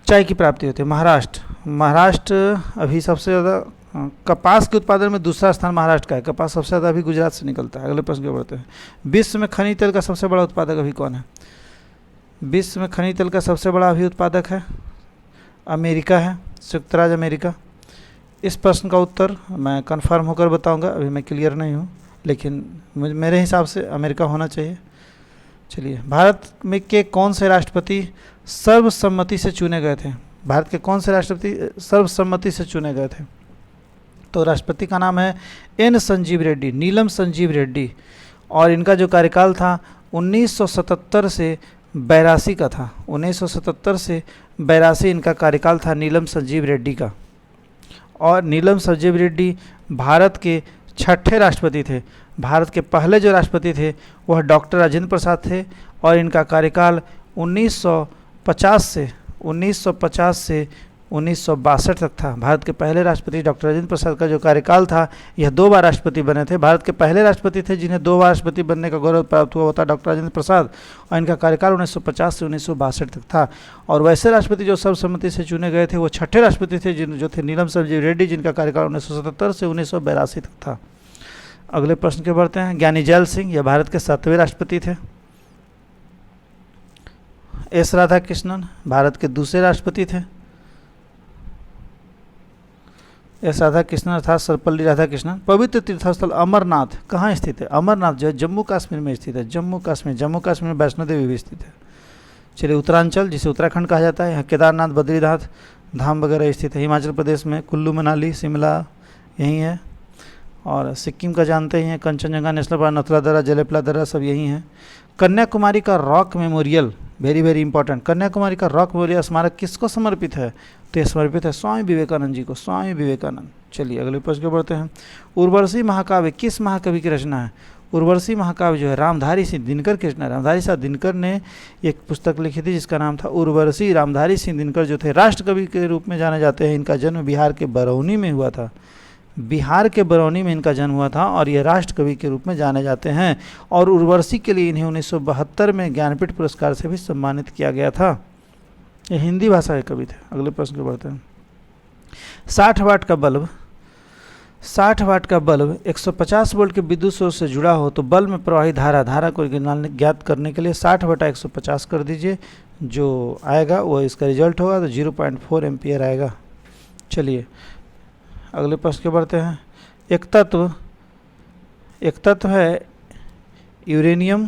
चाय की प्राप्ति होती है। महाराष्ट्र अभी सबसे ज़्यादा कपास के उत्पादन में दूसरा स्थान महाराष्ट्र का है। कपास सबसे ज़्यादा अभी गुजरात से निकलता है। अगले प्रश्न की बढ़ते हैं। विश्व में खनिज तेल का सबसे बड़ा उत्पादक अभी कौन है? विश्व में खनिज तेल का सबसे बड़ा अभी उत्पादक है अमेरिका है, संयुक्त राज्य अमेरिका। इस प्रश्न का उत्तर मैं कंफर्म होकर बताऊंगा, अभी मैं क्लियर नहीं हूँ, लेकिन मेरे हिसाब से अमेरिका होना चाहिए। चलिए, भारत में के कौन से राष्ट्रपति सर्वसम्मति से चुने गए थे? भारत के कौन से राष्ट्रपति सर्वसम्मति से चुने गए थे? तो राष्ट्रपति का नाम है नीलम संजीव रेड्डी, और इनका जो कार्यकाल था 1977 से 82 का था। 1977 से 82 इनका कार्यकाल था नीलम संजीव रेड्डी का। और नीलम संजीव रेड्डी भारत के 6ठे राष्ट्रपति थे। भारत के पहले जो राष्ट्रपति थे वह डॉक्टर राजेंद्र प्रसाद थे, और इनका कार्यकाल 1950 से 1962 तक था। भारत के पहले राष्ट्रपति डॉक्टर राजेंद्र प्रसाद का जो कार्यकाल था, यह 2 बार राष्ट्रपति बने थे। भारत के पहले राष्ट्रपति थे जिन्हें 2 बार राष्ट्रपति बनने का गौरव प्राप्त हुआ था डॉक्टर राजेंद्र प्रसाद, और इनका कार्यकाल 1950 से 1962 तक था। और वैसे राष्ट्रपति जो सर्वसम्मति से चुने गए थे वो 6ठे राष्ट्रपति थे जो थे नीलम संजीव रेड्डी, जिनका कार्यकाल 1977 से 1982 तक था। अगले प्रश्न के बढ़ते हैं। ज्ञानी जैल सिंह यह भारत के 7वें राष्ट्रपति थे। एस राधाकृष्णन भारत के दूसरे राष्ट्रपति थे। एस राधा कृष्णन अर्थात सर्वपल्ली राधा कृष्णन। पवित्र तीर्थस्थल अमरनाथ कहाँ स्थित है? अमरनाथ जो है जम्मू कश्मीर में स्थित है, जम्मू कश्मीर में वैष्णो देवी भी स्थित है। चलिए उत्तरांचल जिसे उत्तराखंड कहा जाता है, यहाँ केदारनाथ बद्रीनाथ धाम वगैरह स्थित है। हिमाचल प्रदेश में कुल्लू मनाली शिमला यहीं है। और सिक्किम का जानते ही हैं, कंचनजंगा नेशनल पार्क, नथुला दर्रा, जलेपला दर्रा सब यहीं है। कन्याकुमारी का rock memorial very very important, Kanyakumari का रॉक मेमोरियल स्मारक किसको समर्पित है? तो ये समर्पित है स्वामी विवेकानंद जी को, स्वामी विवेकानंद। चलिए अगले प्रश्न को बढ़ते हैं। उर्वशी महाकाव्य किस महाकवि की रचना है? उर्वशी महाकाव्य जो है रामधारी सिंह दिनकर की रचना है। रामधारी सिंह दिनकर ने एक पुस्तक लिखी थी जिसका नाम था उर्वशी। रामधारी सिंह दिनकर जो थे राष्ट्र कवि के रूप में जाने जाते हैं। इनका जन्म बिहार के बरौनी में हुआ था, बिहार के बरौनी में इनका जन्म हुआ था और ये राष्ट्र कवि के रूप में जाने जाते हैं। और उर्वशी के लिए इन्हें 1972 में ज्ञानपीठ पुरस्कार से भी सम्मानित किया गया था। ये हिंदी भाषा के कवि थे। अगले प्रश्न को बढ़ते हैं। 60 वाट का बल्ब 150 वोल्ट के विद्युत स्रोत से जुड़ा हो तो बल्ब में प्रवाही धारा को ज्ञात करने के लिए 60/150 कर दीजिए, जो आएगा वो इसका रिजल्ट होगा, तो 0.4 एम्पियर आएगा। चलिए अगले प्रश्न को बढ़ते हैं। एक तत्व है यूरेनियम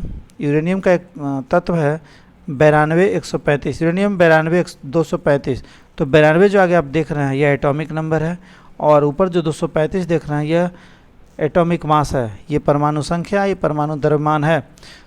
का एक तत्व है 92-135, यूरेनियम 92-235। तो 92 जो आगे आप देख रहे हैं यह एटॉमिक नंबर है और ऊपर जो 235 देख रहे हैं यह एटॉमिक मास है, ये परमाणु संख्या, ये परमाणु द्रव्यमान है।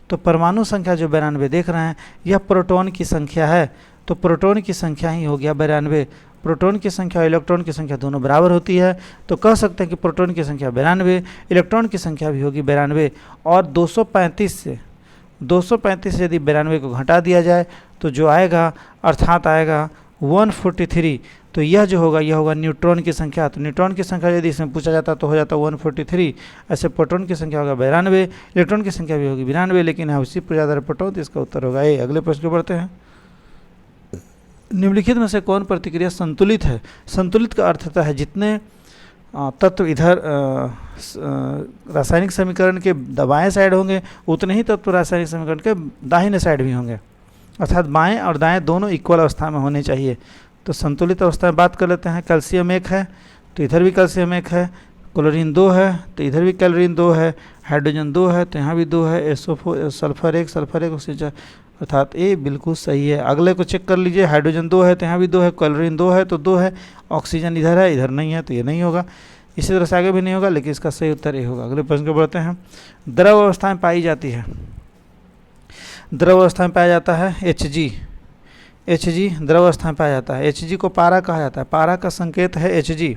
तो परमाणु संख्या जो 92 देख रहे हैं यह प्रोटॉन की संख्या है, तो प्रोटॉन की संख्या ही हो गया 92। प्रोटॉन की संख्या और इलेक्ट्रॉन की संख्या दोनों बराबर होती है, तो कह सकते हैं कि प्रोटॉन की संख्या 92, इलेक्ट्रॉन की संख्या भी होगी 92। और 235 से यदि 92 को घटा दिया जाए तो जो आएगा अर्थात आएगा 143। तो यह जो होगा यह होगा न्यूट्रॉन की संख्या। तो न्यूट्रॉन की संख्या यदि इसमें पूछा जाता तो हो जाता 143। ऐसे प्रोटॉन की संख्या होगा 92, इलेक्ट्रॉन की संख्या भी होगी 92, लेकिन है उसी पर ज़्यादा प्रोटॉन, तो इसका उत्तर होगा ए। अगले प्रश्न को बढ़ते हैं। निम्नलिखित में से कौन प्रतिक्रिया संतुलित है? संतुलित का अर्थ होता है जितने तत्व इधर रासायनिक समीकरण के दाएं साइड होंगे उतने ही तत्व रासायनिक समीकरण के दाहिने साइड भी होंगे, अर्थात बाएं और दाएं दोनों इक्वल अवस्था में होने चाहिए। तो संतुलित अवस्था में बात कर लेते हैं। कैल्शियम 1 है तो इधर भी कैल्शियम 1 है, क्लोरीन 2 है तो इधर भी क्लोरीन 2 है, हाइड्रोजन 2 है तो यहाँ भी 2 है, SO4 सल्फर 1 ऑक्सीजन, अर्थात ए बिल्कुल सही है। अगले को चेक कर लीजिए, हाइड्रोजन 2 है तो यहाँ भी 2 है, क्लोरीन 2 है तो 2 है, ऑक्सीजन इधर है इधर नहीं है तो ये नहीं होगा। इसी तरह से आगे भी नहीं होगा, लेकिन इसका सही उत्तर ए होगा। अगले प्रश्न को बढ़ते हैं। द्रव अवस्था में पाई जाती है, द्रव अवस्था में पाया जाता है Hg द्रव अवस्था में पाया जाता है। Hg को पारा कहा जाता है, पारा का संकेत है Hg,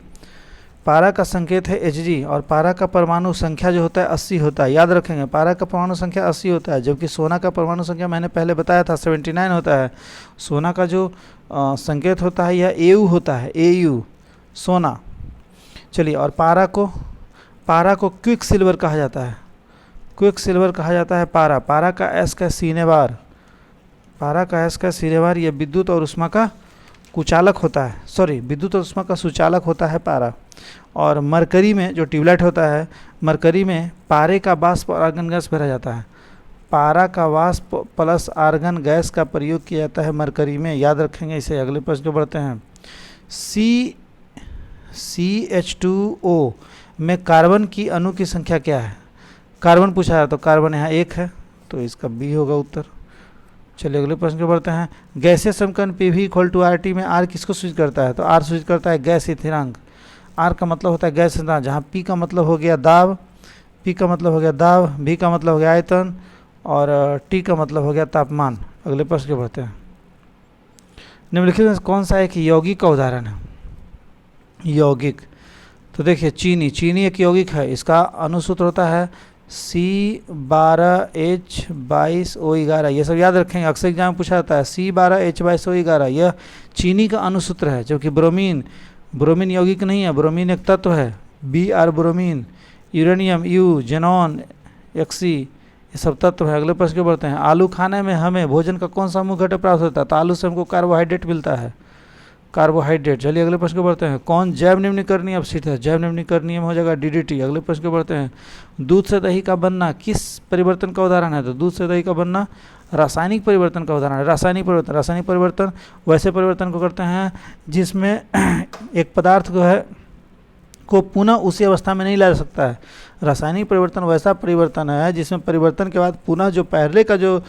पारा का संकेत है Hg। और पारा का परमाणु संख्या जो होता है 80 होता है, याद रखेंगे पारा का परमाणु संख्या 80 होता है, जबकि सोना का परमाणु संख्या मैंने पहले बताया था 79 होता है। सोना का जो संकेत होता है यह AU होता है, AU सोना। चलिए, और पारा को क्विक सिल्वर कहा जाता है, क्विक सिल्वर कहा जाता है पारा का एस का सीनेवार, पारा का एस का सीनेवार यह विद्युत और उष्मा का कुचालक होता है, विद्युत और उष्मा का सुचालक होता है पारा। और मरकरी में जो ट्यूबलाइट होता है, मरकरी में पारे का वाष्प और आर्गन गैस भरा जाता है, पारा का वाष्प प्लस आर्गन गैस का प्रयोग किया जाता है मरकरी में, याद रखेंगे इसे। अगले प्रश्न को बढ़ते हैं। CH2O में कार्बन की अणु की संख्या क्या है? कार्बन पूछा है तो कार्बन यहाँ 1 है, तो इसका बी होगा उत्तर। चलिए अगले प्रश्न को बढ़ते हैं। गैसीय समीकरण PV = RT में R किसको सूचित करता है? तो R सूचित करता है गैस स्थिरांक। R का मतलब होता है गैस स्थिरांक, जहाँ P का मतलब हो गया दाब, V का मतलब हो गया आयतन और T का मतलब हो गया तापमान। अगले प्रश्न को बढ़ते हैं। निम्नलिखित में कौन सा एक यौगिक का उदाहरण है? यौगिक, तो देखिए चीनी एक यौगिक है, इसका अनुसूत्र होता है C12H22O11, ये सब याद रखेंगे, अक्सर एग्जाम में पूछा जाता है। C12H22O11 यह चीनी का अनुसूत्र है, जबकि ब्रोमीन यौगिक नहीं है, ब्रोमीन एक तत्व है, Br bromine, uranium U, xenon Xc, ये सब तत्व है। अगले प्रश्न को बढ़ते हैं। आलू खाने में हमें भोजन का कौन सा मुख्य घटक प्राप्त होता है? तो आलू से हमको कार्बोहाइड्रेट मिलता है, कार्बोहाइड्रेट। चलिए अगले प्रश्न को बढ़ते हैं। कौन जैव निम्नीकरणीय अपशिष्ट है? जैव निम्नीकरणीय में हो जाएगा DDT। अगले प्रश्न को बढ़ते हैं। दूध से दही का बनना किस परिवर्तन का उदाहरण है? तो दूध से दही का बनना रासायनिक परिवर्तन का उदाहरण है। रासायनिक परिवर्तन वैसे परिवर्तन को करते हैं जिसमें एक पदार्थ को है को पुनः उसी अवस्था में नहीं ला सकता है। रासायनिक परिवर्तन वैसा परिवर्तन है जिसमें परिवर्तन के बाद पुनः जो पहले का जो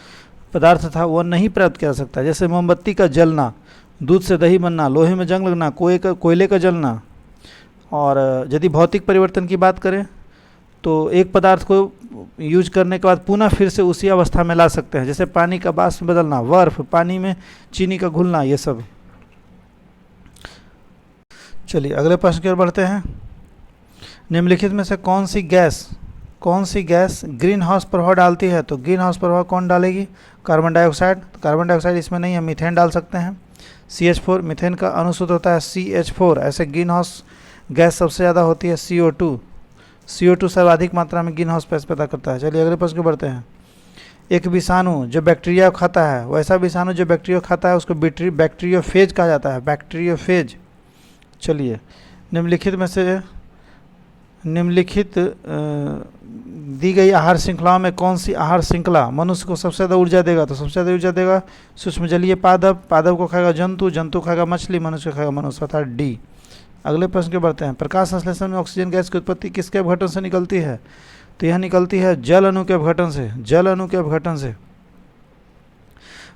पदार्थ था वह नहीं प्राप्त किया जा सकता। जैसे मोमबत्ती का जलना, दूध से दही बनना, लोहे में जंग लगना, कोयले का जलना। और यदि भौतिक परिवर्तन की बात करें तो एक पदार्थ को यूज करने के बाद पुनः फिर से उसी अवस्था में ला सकते हैं, जैसे पानी का वाष्प बदलना, बर्फ, पानी में चीनी का घुलना, ये सब। चलिए अगले प्रश्न की ओर बढ़ते हैं। निम्नलिखित में से कौन सी गैस ग्रीन हाउस प्रभाव डालती है? तो ग्रीन हाउस प्रभाव कौन डालेगी? Carbon dioxide. तो कार्बन डाइऑक्साइड इसमें नहीं है, मीथेन डाल सकते हैं। CH4, मीथेन का अनुसूत्र होता है CH4। ऐसे ग्रीन हाउस गैस सबसे ज़्यादा होती है CO2 सर्वाधिक मात्रा में ग्रीन हाउस गैस पैदा करता है। चलिए अगले प्रश्न को बढ़ते हैं। एक विषाणु जो बैक्टीरिया को खाता है, वैसा विषाणु जो बैक्टीरिया को खाता है उसको बैक्टीरियोफेज कहा जाता है, बैक्टीरियोफेज। चलिए निम्नलिखित दी गई आहार श्रृंखलाओं में कौन सी आहार श्रृंखला मनुष्य को सबसे ज़्यादा ऊर्जा देगा? तो सबसे ज़्यादा ऊर्जा देगा सूक्ष्म जलीय पादप को खाएगा जंतु खाएगा मछली, मनुष्य को खाएगा मनुष्य, अर्थात D। अगले प्रश्न के बढ़ते हैं। प्रकाश संश्लेषण में ऑक्सीजन गैस की उत्पत्ति किसके अपघटन से निकलती है? तो यह निकलती है जल अणु के अपघटन से।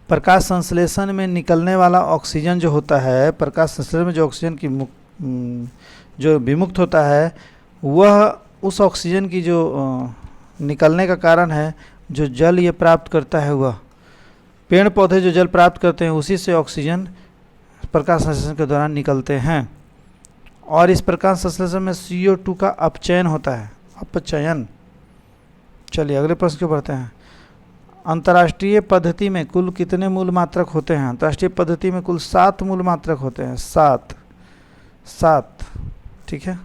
प्रकाश संश्लेषण में निकलने वाला ऑक्सीजन जो होता है, प्रकाश संश्लेषण में जो ऑक्सीजन की जो विमुक्त होता है, वह उस ऑक्सीजन की जो निकलने का कारण है जो जल ये प्राप्त करता है, वह पेड़ पौधे जो जल प्राप्त करते हैं उसी से ऑक्सीजन प्रकाश संश्लेषण के दौरान निकलते हैं। और इस प्रकाश संश्लेषण में CO2 का अपचयन होता है, अपचयन। चलिए अगले प्रश्न के बढ़ते हैं। अंतर्राष्ट्रीय पद्धति में कुल कितने मूल मात्रक होते हैं? अंतर्राष्ट्रीय पद्धति में कुल 7 मूल मात्रक होते हैं, 7। ठीक है।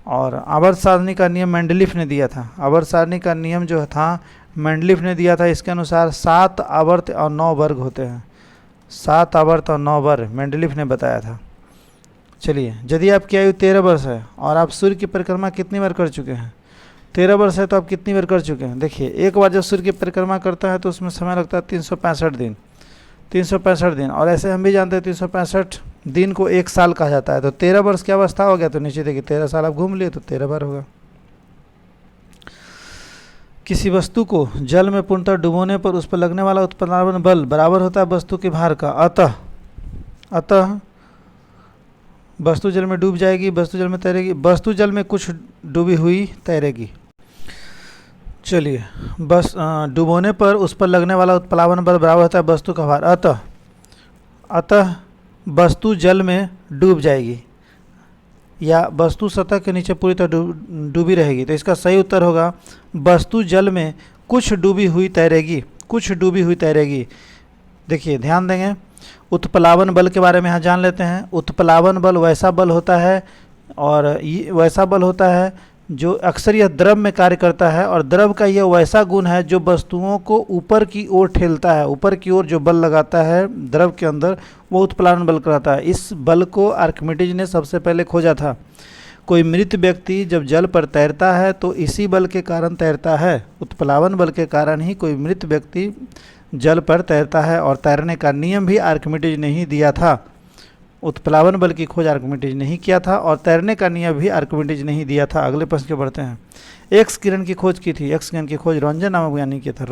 और आवर्त सारणी का नियम मेंडलीफ ने दिया था। आवर्त सारणी का नियम जो था मेंडलीफ ने दिया था। इसके अनुसार 7 आवर्त और 9 वर्ग होते हैं, 7 आवर्त और 9 वर्ग मेंडलीफ ने बताया था। चलिए, यदि आपकी आयु 13 वर्ष है और आप सूर्य की परिक्रमा कितनी बार कर चुके हैं? 13 वर्ष है तो आप कितनी बार कर चुके हैं? देखिए, एक बार जब सूर्य की परिक्रमा करता है तो उसमें समय लगता है 365 दिन, 365 दिन। और ऐसे हम भी जानते हैं 365 दिन को 1 साल कहा जाता है। तो 13 वर्ष की अवस्था हो गया तो नीचे देखिए 13 साल आप घूम लिए तो 13 बार होगा। किसी वस्तु को जल में पूर्णतः डुबोने पर उस पर लगने वाला उत्प्लावन बल बराबर होता है वस्तु के भार का। अतः वस्तु जल में डूब जाएगी, वस्तु जल में तैरेगी, वस्तु जल में कुछ डूबी हुई तैरेगी। चलिए, बस डुबोने पर उस पर लगने वाला उत्प्लावन बल बराबर होता है वस्तु का भार। अतः वस्तु जल में डूब जाएगी या वस्तु सतह के नीचे पूरी तरह डूबी रहेगी। तो इसका सही उत्तर होगा वस्तु जल में कुछ डूबी हुई तैरेगी। देखिए, ध्यान देंगे, उत्प्लावन बल के बारे में यहाँ जान लेते हैं। उत्प्लावन बल वैसा बल होता है और ये वैसा बल होता है जो अक्सर यह द्रव में कार्य करता है, और द्रव का यह वैसा गुण है जो वस्तुओं को ऊपर की ओर ठेलता है। ऊपर की ओर जो बल लगाता है द्रव के अंदर, वो उत्प्लावन बल कहलाता है। इस बल को आर्किमिडीज ने सबसे पहले खोजा था। कोई मृत व्यक्ति जब जल पर तैरता है तो इसी बल के कारण तैरता है, उत्प्लावन बल के कारण ही कोई मृत व्यक्ति जल पर तैरता है। और तैरने का नियम भी आर्किमिडीज ने ही दिया था। उत्प्लावन बल की खोज आर्किमिडीज ने ही किया था और तैरने का नियम भी आर्किमिडीज ने ही दिया था। अगले प्रश्न के बढ़ते हैं। एक्स किरण की खोज की थी। एक्स किरण की खोज रोंटगन नामक वैज्ञानिक किया था।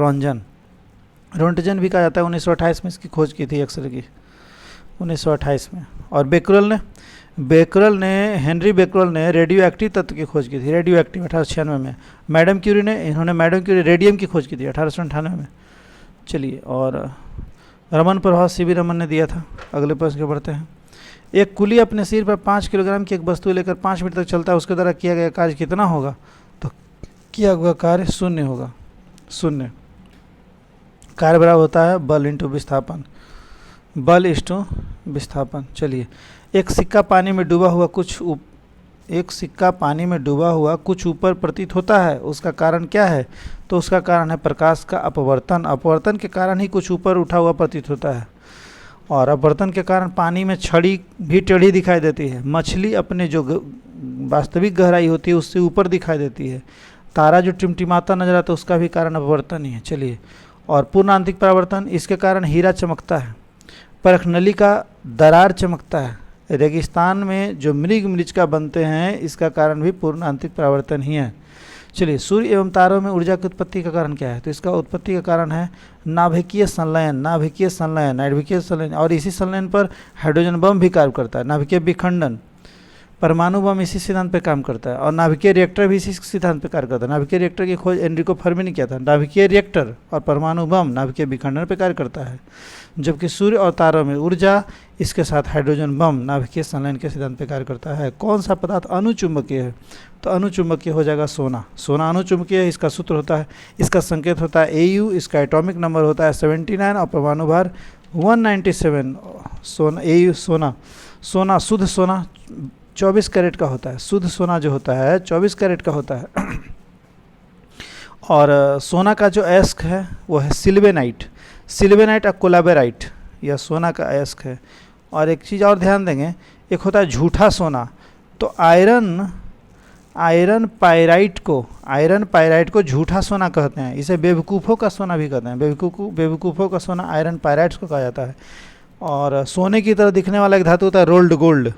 रोंटगन भी कहा जाता है। 1928 में इसकी खोज की थी एक्सरे की, 1928 में। और हेनरी बेकरल ने रेडियो एक्टिव तत्व की खोज की थी, रेडियो एक्टिव 1896 में। मैडम क्यूरी रेडियम की खोज की थी 1898 में। चलिए, और रमन प्रभाव सीवी रमन ने दिया था। अगले प्रश्न के बढ़ते हैं। एक कुली अपने सिर पर 5 किलोग्राम की एक वस्तु लेकर 5 मिनट तक चलता है, उसके द्वारा किया गया कार्य कितना होगा? तो किया हुआ कार्य 0 होगा, 0। कार्य बराबर होता है बल इंटू विस्थापन, बल इंटू विस्थापन। चलिए, एक सिक्का पानी में डूबा हुआ कुछ ऊपर प्रतीत होता है, उसका कारण क्या है? तो उसका कारण है प्रकाश का अपवर्तन। अपवर्तन के कारण ही कुछ ऊपर उठा हुआ प्रतीत होता है। और अपवर्तन के कारण पानी में छड़ी भी टेढ़ी दिखाई देती है। मछली अपने जो वास्तविक गहराई होती है उससे ऊपर दिखाई देती है। तारा जो टिमटिमाता नजर आता है उसका भी कारण अपवर्तन ही है। चलिए, और पूर्ण आंतरिक परावर्तन, इसके कारण हीरा चमकता है। परख नली का दरार चमकता है, रेगिस्तान में जो मृग मृचिका बनते हैं इसका कारण भी पूर्ण आंतरिक परावर्तन ही है। चलिए, सूर्य एवं तारों में ऊर्जा की उत्पत्ति का कारण क्या है? तो इसका उत्पत्ति का कारण है नाभिकीय संलयन, नाभिकीय संलयन, नाभिकीय संलयन, और इसी संलयन पर हाइड्रोजन बम भी कार्य करता है। नाभिकीय विखंडन, परमाणु बम इसी सिद्धांत पे काम करता है, और नाभिकीय रिएक्टर भी इसी सिद्धांत पे कार्य करता है। नाभिकीय रिएक्टर की खोज एनरिको फर्मी ने किया था। नाभिकीय रिएक्टर और परमाणु बम नाभिकीय विखंडन पे कार्य करता है, जबकि सूर्य और तारों में ऊर्जा, इसके साथ हाइड्रोजन बम नाभिकीय संलयन के सिद्धांत पे कार्य करता है। कौन सा पदार्थ अणुचुंबकीय है? तो अणुचुंबकीय हो जाएगा सोना। सोना अणुचुंबकीय है, इसका सूत्र होता है, इसका संकेत होता है Au, इसका एटॉमिक नंबर होता है 79 और परमाणु भार 197। सोना Au, सोना शुद्ध सोना 24 कैरेट का होता है। शुद्ध सोना जो होता है 24 कैरेट का होता है। और सोना का जो अयस्क है वो है सिल्वेनाइट, सिल्वेनाइट और कोलाबेराइट, यह सोना का अयस्क है। और एक चीज़ और ध्यान देंगे, एक होता है झूठा सोना। तो आयरन पायराइट को झूठा सोना कहते हैं। इसे बेवकूफ़ों का सोना भी कहते हैं। बेवकूफ़ों का सोना आयरन पायराइट्स को कहा जाता है। और सोने की तरह दिखने वाला एक धातु होता है रोल्ड गोल्ड।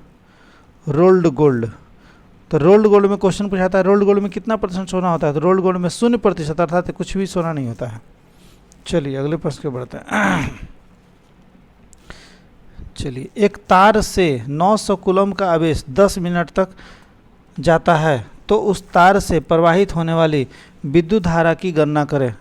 तो रोल्ड गोल्ड में क्वेश्चन पूछाता है, रोल्ड गोल्ड में कितना % सोना होता है? तो रोल्ड गोल्ड में 0%, अर्थात कुछ भी सोना नहीं होता है। चलिए अगले प्रश्न के बढ़ते हैं। चलिए, एक तार से 900 कूलम का आवेश 10 मिनट तक जाता है, तो उस तार से प्रवाहित होने वाली विद्युत धारा की गणना करें।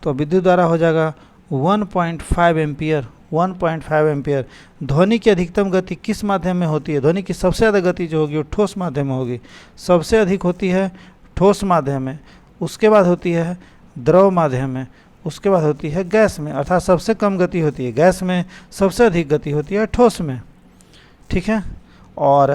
तो विद्युत धारा हो जाएगा 1.5 एम्पियर। 1.5 एम्पियर। ध्वनि की अधिकतम गति किस माध्यम में होती है? ध्वनि की सबसे ज़्यादा गति जो होगी वो ठोस माध्यम में होगी। सबसे अधिक होती है ठोस माध्यम में, उसके बाद होती है द्रव माध्यम में, उसके बाद होती है गैस में। अर्थात सबसे कम गति होती है गैस में, सबसे अधिक गति होती है ठोस में। ठीक है। और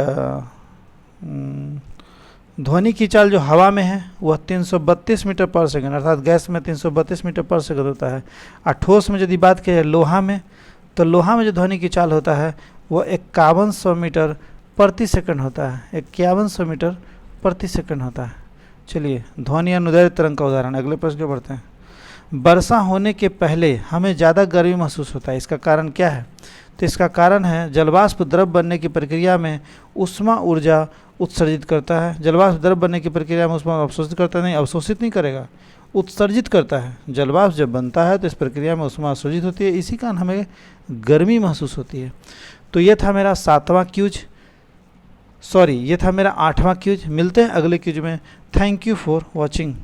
ध्वनि की चाल जो हवा में है वह 332 मीटर पर सेकंड, अर्थात गैस में 332 मीटर पर सेकंड होता है। और ठोस में यदि बात की जाए लोहा में, तो लोहा में जो ध्वनि की चाल होता है वह 5100 मीटर प्रति सेकंड होता है। 5100 मीटर प्रति सेकंड होता है। चलिए, ध्वनि अनुदैर्घ्य तरंग का उदाहरण। अगले प्रश्न पे बढ़ते हैं। वर्षा होने के पहले हमें ज़्यादा गर्मी महसूस होता है, इसका कारण क्या है? तो इसका कारण है जलवाष्प द्रव बनने की प्रक्रिया में ऊष्मा ऊर्जा उत्सर्जित करता है। जलवाष्प द्रव बनने की प्रक्रिया में ऊष्मा अवशोषित करता नहीं, अवशोषित नहीं करेगा, उत्सर्जित करता है। जलवाष्प जब बनता है तो इस प्रक्रिया में ऊष्मा उत्सर्जित होती है, इसी कारण हमें गर्मी महसूस होती है। तो ये था मेरा 7वां क्यूज, ये था मेरा 8वां क्यूज। मिलते हैं अगले क्यूज में। Thank you for watching.